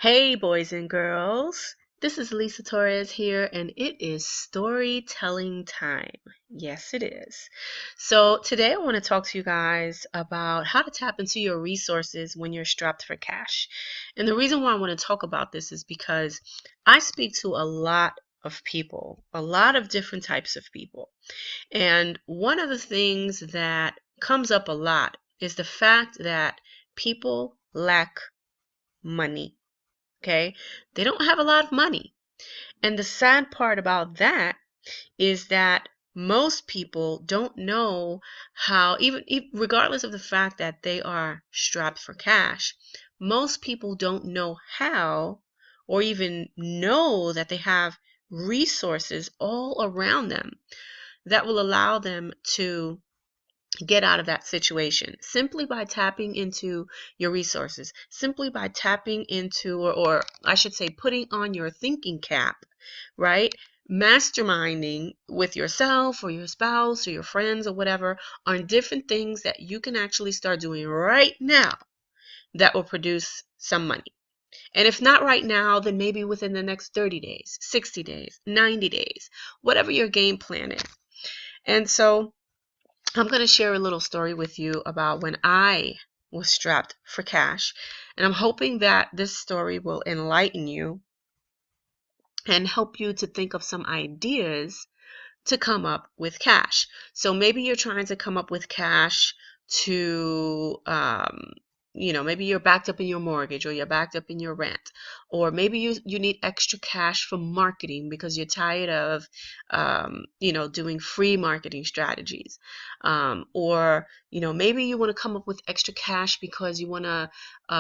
Hey, boys and girls. This is Lisa Torres here, and it is storytelling time. Yes, it is. So, today I want to talk to you guys about how to tap into your resources when you're strapped for cash. And the reason why I want to talk about this is because I speak to a lot of people, a lot of different types of people. And one of the things that comes up a lot is the fact that people lack money. Okay, they don't have a lot of money. And the sad part about that is that most people don't know how, regardless of the fact that they are strapped for cash, most people don't know how or even know that they have resources all around them that will allow them to get out of that situation simply by tapping into your resources, simply by tapping into, or I should say, putting on your thinking cap, right? Masterminding with yourself or your spouse or your friends or whatever on different things that you can actually start doing right now that will produce some money. And if not right now, then maybe within the next 30 days, 60 days, 90 days, whatever your game plan is. And so I'm going to share a little story with you about when I was strapped for cash. And I'm hoping that this story will enlighten you and help you to think of some ideas to come up with cash. So maybe you're trying to come up with cash to, maybe you're backed up in your mortgage or you're backed up in your rent, or maybe you need extra cash for marketing because you're tired of, doing free marketing strategies, or maybe you want to come up with extra cash because you want to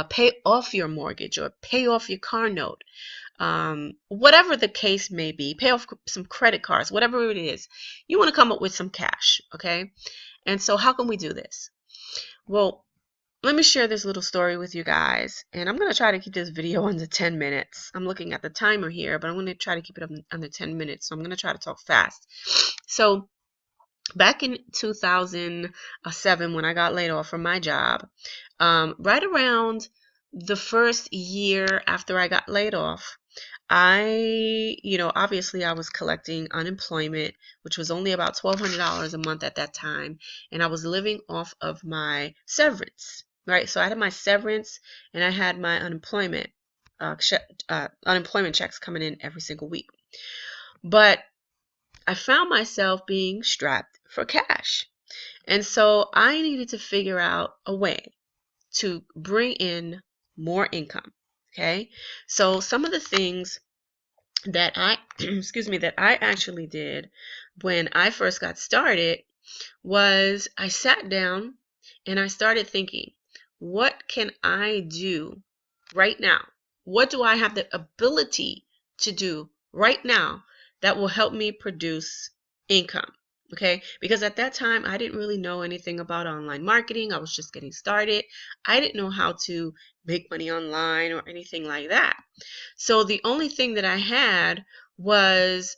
pay off your mortgage or pay off your car note. Whatever the case may be, pay off some credit cards, whatever it is, you want to come up with some cash, okay? And so how can we do this? Well, let me share this little story with you guys, and I'm going to try to keep this video under 10 minutes. I'm looking at the timer here, but I'm going to try to keep it under 10 minutes, so I'm going to try to talk fast. So back in 2007, when I got laid off from my job, right around the first year after I got laid off, obviously I was collecting unemployment, which was only about $1,200 a month at that time, and I was living off of my severance, right? So I had my severance and I had my unemployment checks coming in every single week. But I found myself being strapped for cash. And so I needed to figure out a way to bring in more income. Okay. So some of the things that that I actually did when I first got started was I sat down and I started thinking, what can I do right now? What do I have the ability to do right now that will help me produce income? Okay, because at that time I didn't really know anything about online marketing. I was just getting started. I didn't know how to make money online or anything like that. So the only thing that I had was,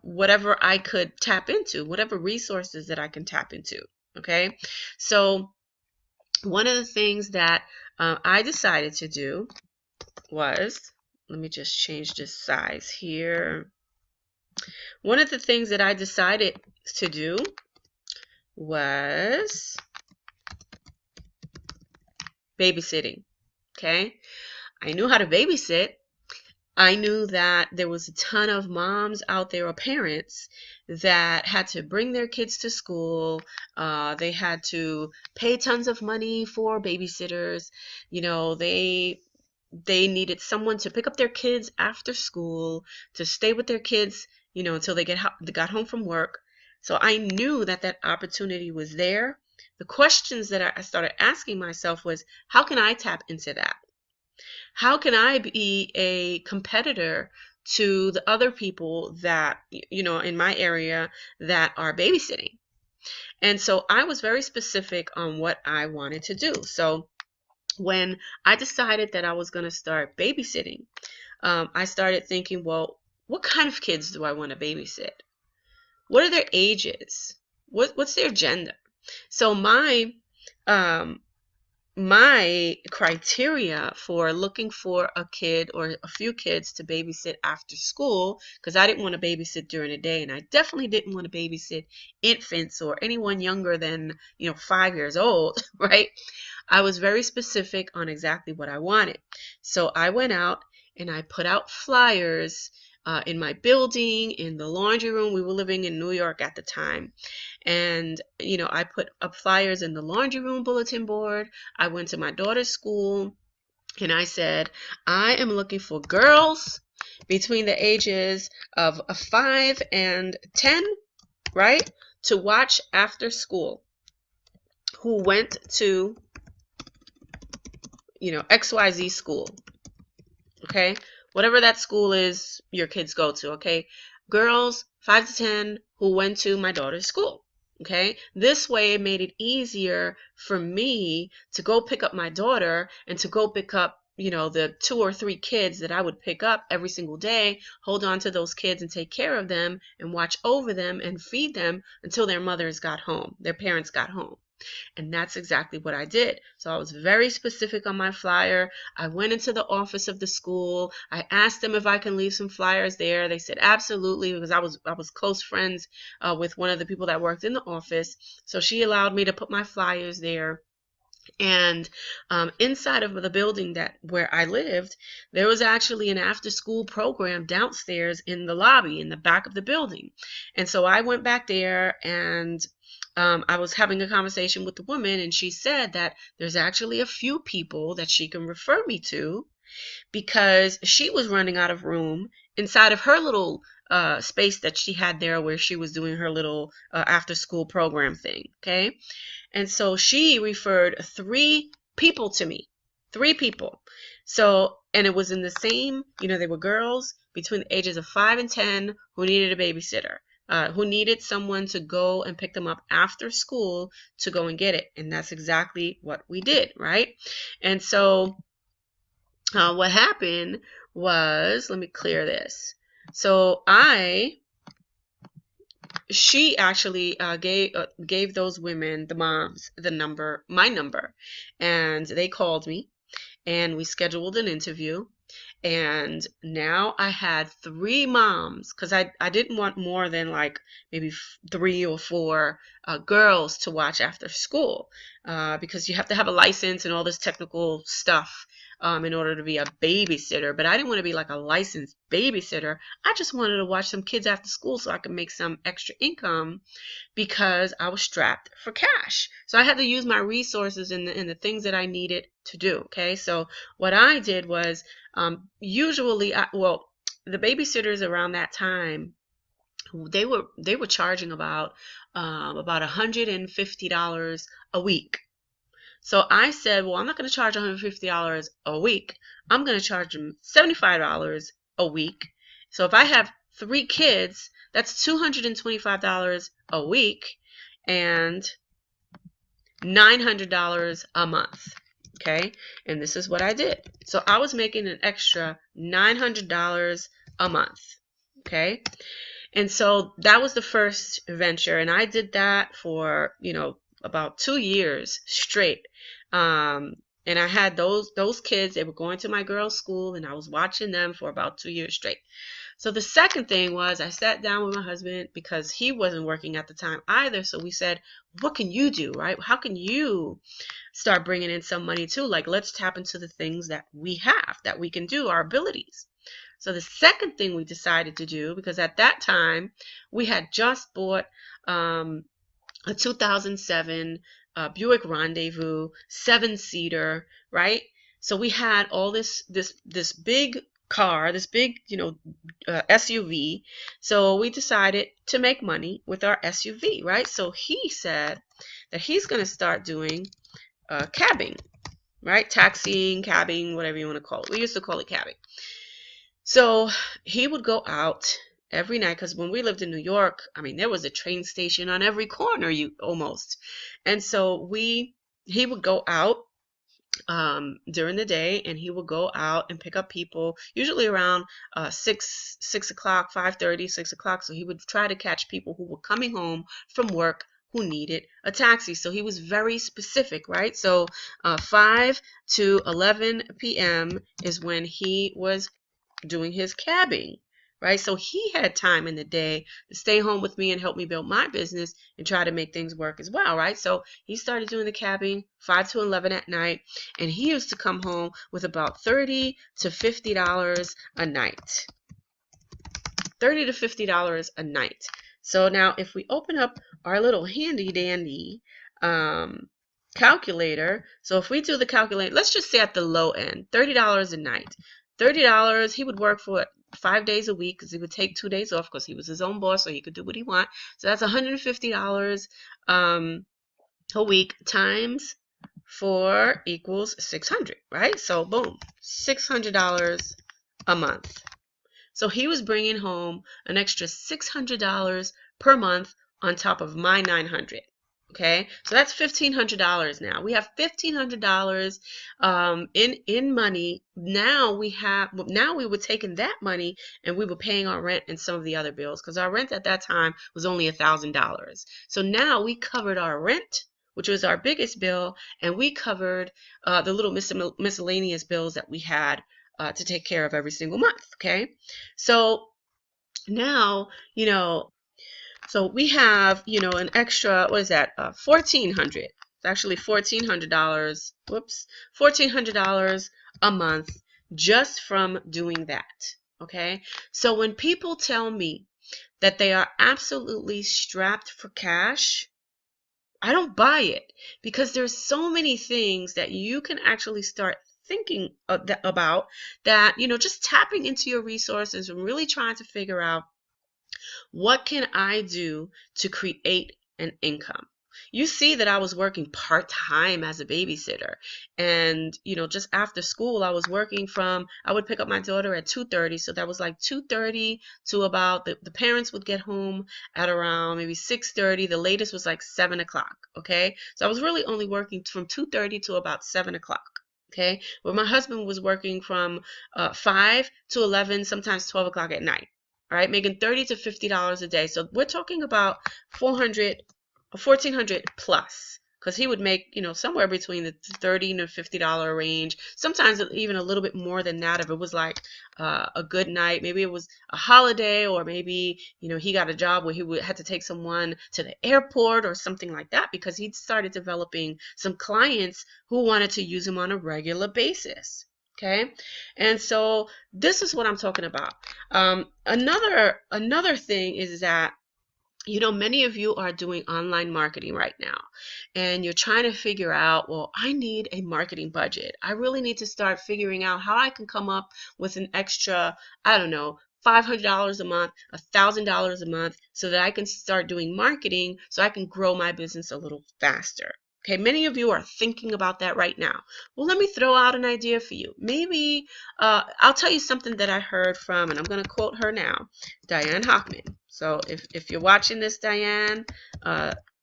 whatever I could tap into, whatever resources that I can tap into. Okay, so one of the things that I decided to do was, let me just change this size here. One of the things that I decided to do was babysitting. Okay, I knew how to babysit. I knew that there was a ton of moms out there or parents that had to bring their kids to school. They had to pay tons of money for babysitters. They needed someone to pick up their kids after school, to stay with their kids, until they got home from work. So I knew that that opportunity was there. The questions that I started asking myself was, how can I tap into that? How can I be a competitor to the other people that, in my area that are babysitting? And so I was very specific on what I wanted to do. So when I decided that I was going to start babysitting, I started thinking, well, what kind of kids do I want to babysit? What are their ages? What's their gender? So my my criteria for looking for a kid or a few kids to babysit after school, because I didn't want to babysit during the day, and I definitely didn't want to babysit infants or anyone younger than 5 years old, right? I was very specific on exactly what I wanted. So I went out and I put out flyers in my building, in the laundry room. We were living in New York at the time. And, I put up flyers in the laundry room bulletin board. I went to my daughter's school and I said, I am looking for girls between the ages of 5 and 10, right? To watch after school who went to, XYZ school. Okay? Whatever that school is your kids go to, okay? Girls 5 to 10 who went to my daughter's school. Okay? This way it made it easier for me to go pick up my daughter and to go pick up, the 2 or 3 kids that I would pick up every single day, hold on to those kids and take care of them and watch over them and feed them until their mothers got home, their parents got home. And that's exactly what I did. So I was very specific on my flyer. I went into the office of the school. I asked them if I can leave some flyers there. They said absolutely, because I was close friends with one of the people that worked in the office. So she allowed me to put my flyers there. And inside of the building where I lived, there was actually an after-school program downstairs in the lobby in the back of the building. And so I went back there and I was having a conversation with the woman, and she said that there's actually a few people that she can refer me to because she was running out of room inside of her little space that she had there where she was doing her little after-school program thing. Okay. And so she referred 3 people to me, 3 people. So, and it was in the same, they were girls between the ages of 5 and 10 who needed a babysitter, who needed someone to go and pick them up after school to go and get it. And that's exactly what we did, right? And so what happened was, let me clear this. So she actually gave those women, the moms, my number, and they called me and we scheduled an interview. And now I had 3 moms, because I didn't want more than like maybe 3 or 4 girls to watch after school, because you have to have a license and all this technical stuff in order to be a babysitter. But I didn't want to be like a licensed babysitter. I just wanted to watch some kids after school so I could make some extra income, because I was strapped for cash. So I had to use my resources in the things that I needed to do. Okay, so what I did was usually, the babysitters around that time, they were charging about $150 a week. So I said, well, I'm not going to charge $150 a week. I'm going to charge them $75 a week. So if I have 3 kids, that's $225 a week and $900 a month. Okay, and this is what I did. So I was making an extra $900 a month. Okay, and so that was the first venture, and I did that for about 2 years straight. And I had those kids. They were going to my girls' school, and I was watching them for about 2 years straight. So the second thing was, I sat down with my husband, because he wasn't working at the time either. So we said, what can you do, right? How can you start bringing in some money too? Like, let's tap into the things that we have, that we can do, our abilities. So the second thing we decided to do, because at that time we had just bought a 2007 Buick Rendezvous 7-seater, right? So we had all this big car, this big, SUV. So we decided to make money with our SUV, right? So he said that he's going to start doing cabbing, right? Taxiing, cabbing, whatever you want to call it. We used to call it cabbing. So he would go out every night, because when we lived in New York, I mean, there was a train station on every corner, almost. And so he would go out during the day, and he would go out and pick up people, usually around 6 o'clock, 5:30, 6 o'clock. So he would try to catch people who were coming home from work who needed a taxi. So he was very specific, right? So 5 to 11 p.m. is when he was doing his cabbing, right? So he had time in the day to stay home with me and help me build my business and try to make things work as well, right? So he started doing the cabbing 5 to 11 at night, and he used to come home with about $30 to $50 a night. $30 to $50 a night. So now if we open up our little handy dandy calculator, so if we do the calculator, let's just say at the low end, $30 a night. $30, he would work for 5 days a week because he would take 2 days off because he was his own boss, so he could do what he want. So that's $150 a week times 4 equals 600, right? So boom, $600 a month. So he was bringing home an extra $600 per month on top of my $900. Okay, so that's $1,500 now. We have $1,500 in money. Now we were taking that money and we were paying our rent and some of the other bills because our rent at that time was only $1,000. So now we covered our rent, which was our biggest bill, and we covered the little miscellaneous bills that we had to take care of every single month. Okay, so now so we have an extra, what is that, $1,400. It's actually $1,400. Whoops, $1,400 a month just from doing that. Okay, so when people tell me that they are absolutely strapped for cash, I don't buy it, because there's so many things that you can actually start thinking about that, just tapping into your resources and really trying to figure out, what can I do to create an income? You see that I was working part-time as a babysitter, and just after school I would pick up my daughter at 2:30, so that was like 2:30 to about the parents would get home at around maybe 6:30. The latest was like 7 o'clock. Okay, so I was really only working from 2:30 to about 7 o'clock. Okay, but my husband was working from 5 to 11, sometimes 12 o'clock at night. All right, making $30 to $50 a day. So we're talking about 1,400 plus, because he would make somewhere between the $30 to $50 range, sometimes even a little bit more than that if it was like a good night. Maybe it was a holiday, or maybe he got a job where he had to take someone to the airport or something like that, because he'd started developing some clients who wanted to use him on a regular basis. Okay, and so this is what I'm talking about. Another thing is that many of you are doing online marketing right now, and you're trying to figure out, well, I need a marketing budget. I really need to start figuring out how I can come up with an extra, I don't know, $500 a month, $1,000 a month, so that I can start doing marketing so I can grow my business a little faster. Okay, many of you are thinking about that right now. Well, let me throw out an idea for you. Maybe I'll tell you something that I heard from, and I'm going to quote her now, Diane Hockman. So if you're watching this, Diane,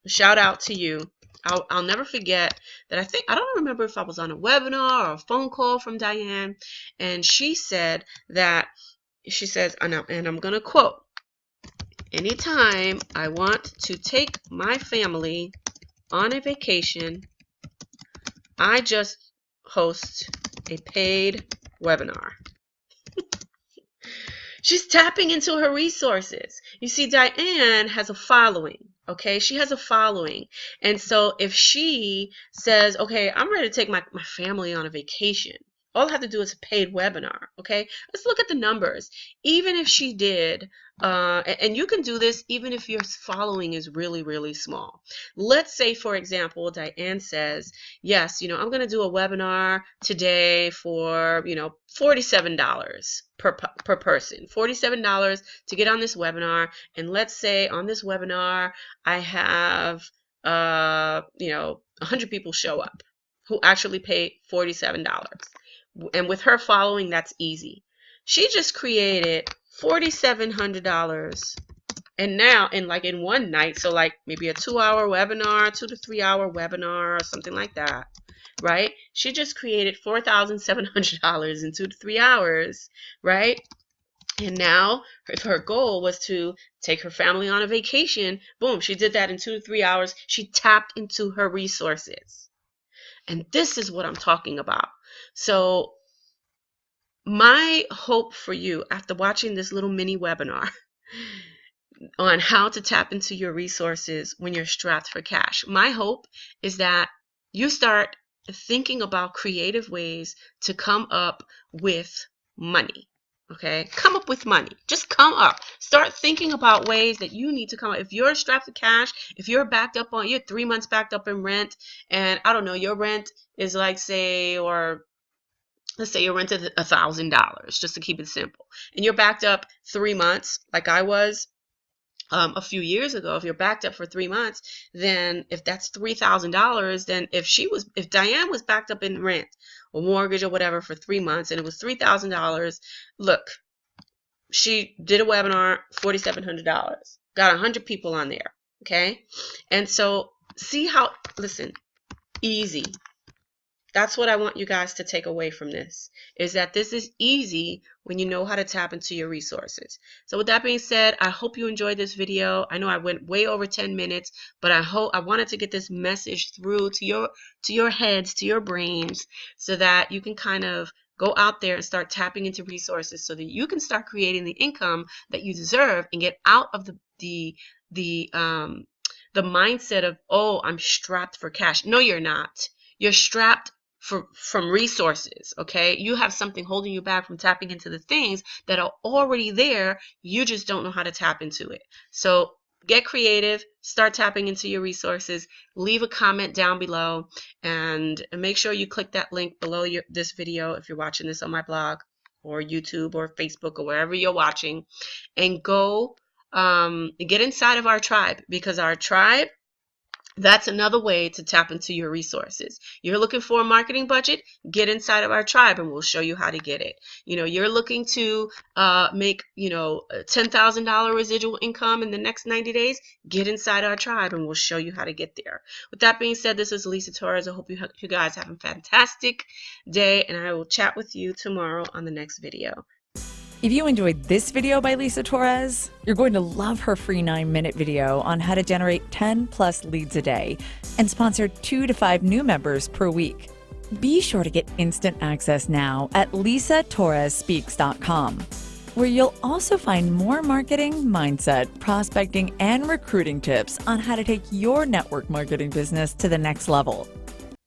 shout out to you. I'll never forget that I don't remember if I was on a webinar or a phone call from Diane, and she said, and I'm going to quote, "Anytime I want to take my family on a vacation, I just host a paid webinar." She's tapping into her resources. You see, Diane has a following. Okay, she has a following. And so if she says, okay, I'm ready to take my family on a vacation, all I have to do is a paid webinar. Okay, let's look at the numbers. Even if she did, and you can do this even if your following is really, really small. Let's say, for example, Diane says, yes, I'm going to do a webinar today for, $47 per person, $47 to get on this webinar. And let's say on this webinar, I have, 100 people show up who actually pay $47. And with her following, that's easy. She just created $4,700, and now in one night, so like maybe a 2-hour webinar, 2 to 3 hour webinar or something like that, right? She just created $4,700 in 2 to 3 hours, right? And now if her goal was to take her family on a vacation, boom, she did that in 2 to 3 hours. She tapped into her resources. And this is what I'm talking about. So my hope for you after watching this little mini webinar on how to tap into your resources when you're strapped for cash, my hope is that you start thinking about creative ways to come up with money. Okay, come up with money. Just come up. Start thinking about ways that you need to come up. If you're strapped for cash, if you're backed up on, you're 3 months backed up in rent, and I don't know, your rent is like, say, or let's say you rented $1,000, just to keep it simple, and you're backed up 3 months, like I was a few years ago. If you're backed up for 3 months, then if that's $3,000, then if Diane was backed up in rent or mortgage or whatever for 3 months and it was $3,000, look, she did a webinar, $4,700, got 100 people on there. Okay, and so see how, listen, easy. That's what I want you guys to take away from this, is that this is easy when you know how to tap into your resources. So with that being said, I hope you enjoyed this video. I know I went way over 10 minutes, but I wanted to get this message through to your heads, to your brains, so that you can kind of go out there and start tapping into resources so that you can start creating the income that you deserve and get out of the mindset of, oh, I'm strapped for cash. No, you're not. You're strapped from resources. Okay, you have something holding you back from tapping into the things that are already there. You just don't know how to tap into it. So get creative, start tapping into your resources. Leave a comment down below, and make sure you click that link below this video if you're watching this on my blog or YouTube or Facebook or wherever you're watching, and go get inside of our tribe, because our tribe, that's another way to tap into your resources. You're looking for a marketing budget? Get inside of our tribe and we'll show you how to get it. You're looking to make, $10,000 residual income in the next 90 days? Get inside our tribe and we'll show you how to get there. With that being said, this is Lisa Torres. I hope you guys have a fantastic day, and I will chat with you tomorrow on the next video. If you enjoyed this video by Lisa Torres, you're going to love her free 9-minute video on how to generate 10+ leads a day and sponsor 2 to 5 new members per week. Be sure to get instant access now at lisatorresspeaks.com, where you'll also find more marketing, mindset, prospecting, and recruiting tips on how to take your network marketing business to the next level.